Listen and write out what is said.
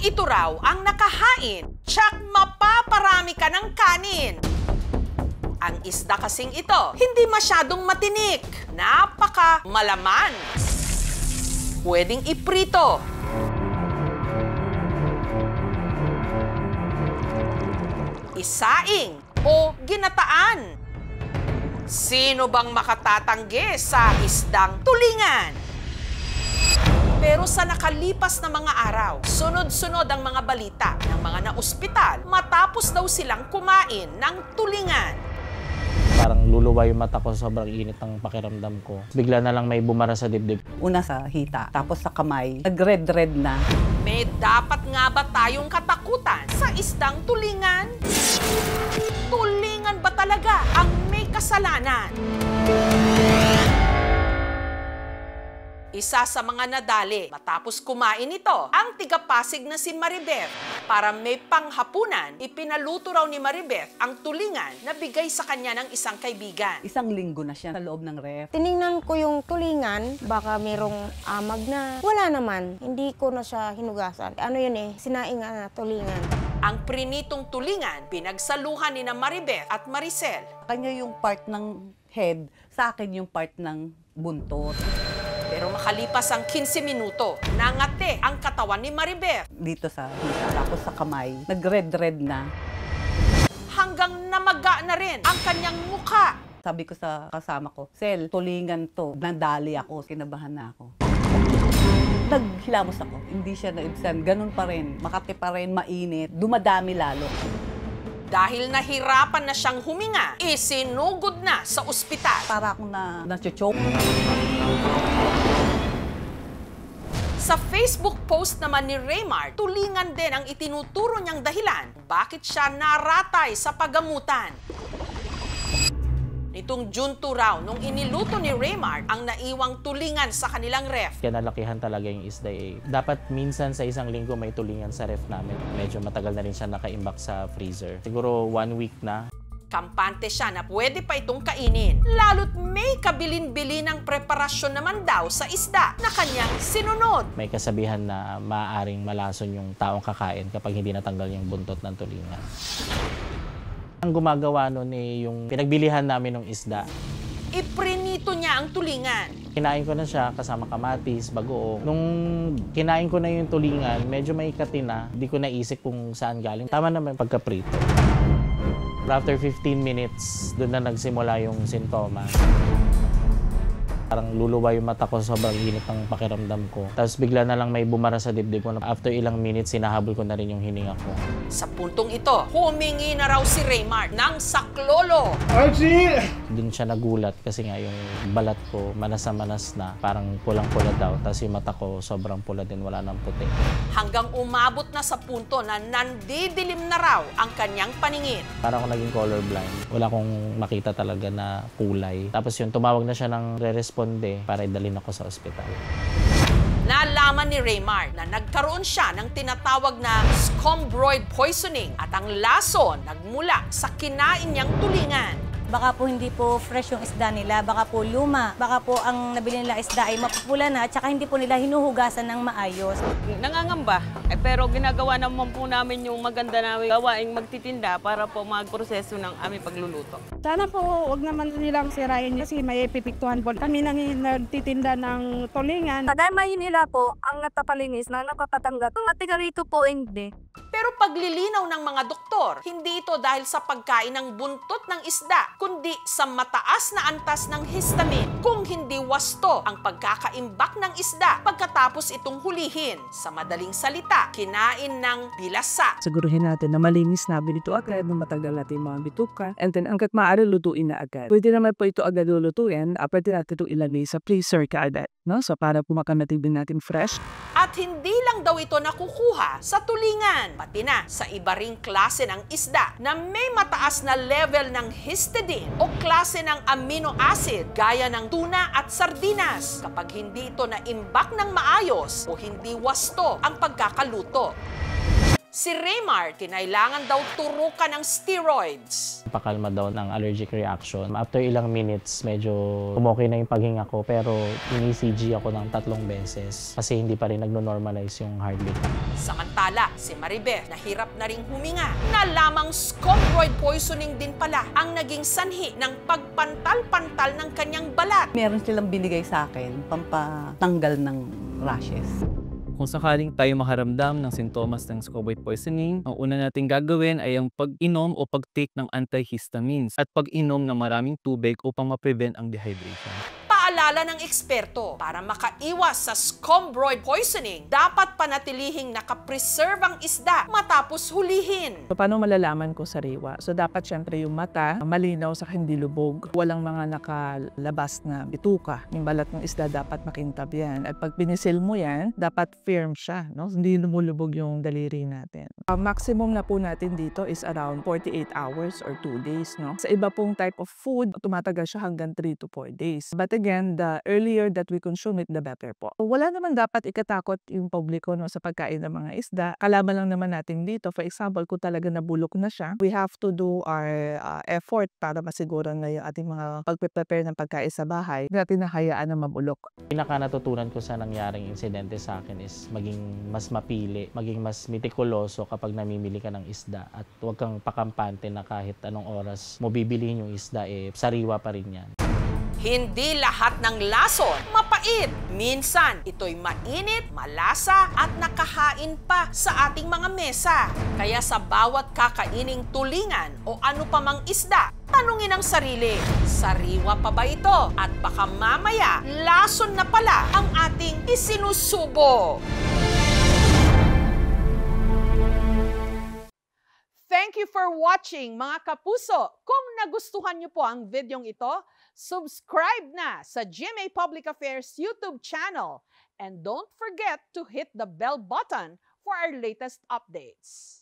Kapag ito raw ang nakahain, tsak mapaparami ka ng kanin. Ang isda kasing ito, hindi masyadong matinik. Napaka malaman. Pwedeng iprito. Isaing o ginataan. Sino bang makatatanggi sa isdang tulingan? Pero sa nakalipas na mga araw, sunod-sunod ang mga balita ng mga naospital matapos daw silang kumain ng tulingan. Parang luluwa yung mata ko, sobrang init ng pakiramdam ko. Bigla na lang may bumara sa dibdib. Una sa hita, tapos sa kamay, nag-red-red na. May dapat nga ba tayong katakutan sa isdang tulingan? Tulingan ba talaga ang may kasalanan? Isa sa mga nadali matapos kumain ito, ang tiga-Pasig na si Maribeth. Para may panghapunan, ipinaluto raw ni Maribeth ang tulingan na bigay sa kanya ng isang kaibigan. Isang linggo na siya sa loob ng ref. Tiningnan ko yung tulingan, baka merong amag na. Wala naman, hindi ko na siya hinugasan. Ano yun sinaing na tulingan. Ang prinitong tulingan, pinagsaluhan ni na Maribeth at Maricel. Kanya yung part ng head, sa akin yung part ng buntot. Pero makalipas ang 15 minuto, nangate ang katawan ni Maribeth. Dito sa hita, tapos sa kamay, nag-red-red na. Hanggang namaga na rin ang kanyang mukha. Sabi ko sa kasama ko, Sel, tulingan to. Nandali ako, kinabahan na ako. Naghilamos ako, hindi siya naibsan. Ganun pa rin, makati pa rin, mainit, dumadami lalo. Dahil nahirapan na siyang huminga, isinugod na sa ospital. Para akong na-choke. Sa Facebook post naman ni Raymar, tulingan din ang itinuturo niyang dahilan bakit siya naratay sa pagamutan. Nitong June 2 raw, nung iniluto ni Raymar ang naiwang tulingan sa kanilang ref. Kaya nalakihan talaga yung isda Dapat minsan sa isang linggo may tulingan sa ref namin. Medyo matagal na rin siya nakaimbak sa freezer. Siguro 1 week na. Kampante siya na pwede pa itong kainin. Lalo't may kabilin-bilin ng preparasyon naman daw sa isda na kanyang sinunod. May kasabihan na maaaring malason yung taong kakain kapag hindi natanggal yung buntot ng tulingan. Ang gumagawa nun yung pinagbilihan namin ng isda. Iprinito niya ang tulingan. Kinain ko na siya kasama kamatis, bagoong. Nung kinain ko na yung tulingan, medyo may katina. Di ko naisip kung saan galing. Tama naman pagkaprito. After 15 minutes, doon na nagsimula yung sintoma. Parang luluwa yung mata ko, sobrang init ng pakiramdam ko. Tapos bigla na lang may bumara sa dibdib ko. After ilang minutes, sinahabol ko na rin yung hininga ko. Sa puntong ito, humingi na raw si Raymar ng saklolo. Doon siya nagulat kasi nga yung balat ko manas na, parang pulang-pula daw. Tapos yung mata ko sobrang pula din, wala nang puti. Hanggang umabot na sa punto na nandidilim na raw ang kanyang paningin. Parang ako naging colorblind. Wala akong makita talaga na kulay. Tapos yun, tumawag na siya ng re-responde para idalhin ako sa ospital. Nalaman ni Raymar na nagkaroon siya ng tinatawag na scombroid poisoning at ang lason nagmula sa kinain niyang tulingan. Baka po hindi po fresh yung isda nila, baka po luma, baka po ang nabili nila isda ay mapupula na at saka hindi po nila hinuhugasan ng maayos. Nangangamba, pero ginagawa naman po namin yung maganda na gawaing magtitinda para po magproseso ng aming pagluluto. Sana po wag naman nilang sirayin kasi may pipiktuhan po. Kami nang nagtitinda ng tulingan. Kadamay nila po ang natapalingis na nakakatanggap. Ang atiga rito po hindi. Pero paglilinaw ng mga doktor, hindi ito dahil sa pagkain ng buntot ng isda, kundi sa mataas na antas ng histamine. Kung hindi wasto ang pagkakaimbak ng isda pagkatapos itong hulihin. Sa madaling salita, kinain ng bilasa. Siguruhin natin na malinis namin ito agad, na matanggal natin yung mga bituka. And then hanggat maaari, lutuin na agad. Pwede naman po ito agad lulutuin, pwede natin ito ilagay sa freezer kaagad. No? So para po makanatibin natin fresh. At hindi lang daw ito nakukuha sa tulingan, pati na sa iba ring klase ng isda na may mataas na level ng histidine o klase ng amino acid gaya ng tuna at sardinas kapag hindi ito naimbak ng maayos o hindi wasto ang pagkakaluto. Si Raymar, kinailangan daw turukan ng steroids. Pakalma daw ng allergic reaction. After ilang minutes, medyo umokay na yung paghinga ko pero ini-ECG ako ng 3 beses kasi hindi pa rin nagno-normalize yung heartbeat. Samantala, si Maribeth nahirap na ring huminga na lamang scombroid poisoning din pala ang naging sanhi ng pagpantal-pantal ng kanyang balat. Meron silang binigay sa akin pampatanggal ng rashes. Kung sakaling tayo makaramdam ng sintomas ng scombroid poisoning, ang una nating gagawin ay ang pag-inom o pag-take ng antihistamines at pag-inom ng maraming tubig upang ma-prevent ang dehydration. Paalala ng eksperto, para makaiwas sa scombroid poisoning, dapat panatilihing nakapreserve ang isda matapos hulihin. So, paano malalaman ko sariwa? So, dapat syempre yung mata, malinaw sa hindi lubog. Walang mga nakalabas na bituka. Yung balat ng isda dapat makintab yan. At pag pinisil mo yan, dapat firm siya. No? Hindi lumulubog yung daliri natin. Ang maximum na po natin dito is around 48 hours or 2 days. No? Sa iba pong type of food, tumatagal siya hanggang 3 to 4 days. But again, the earlier that we consume it, the better po. Wala naman dapat ikatakot yung publiko no, sa pagkain ng mga isda. Kalaban lang naman natin dito. For example, kung talaga nabulok na siya, we have to do our effort para masiguro na yung ating mga pag-prepare ng pagkain sa bahay, natin nahayaan na mabulok. Pinaka natutunan ko sa nangyaring insidente sa akin is maging mas mapili, maging mas mitikuloso kapag namimili ka ng isda at huwag kang pakampante na kahit anong oras mo bibilihin yung isda, sariwa pa rin yan. Hindi lahat ng lason mapait. Minsan, ito'y mainit, malasa at nakahain pa sa ating mga mesa. Kaya sa bawat kakaining tulingan o ano pa mang isda, tanungin ang sarili, sariwa pa ba ito? At baka mamaya, lason na pala ang ating isinusubo. Thank you for watching, mga kapuso. Kung nagustuhan niyo po ang videong ito, subscribe na sa GMA Public Affairs YouTube channel. And don't forget to hit the bell button for our latest updates.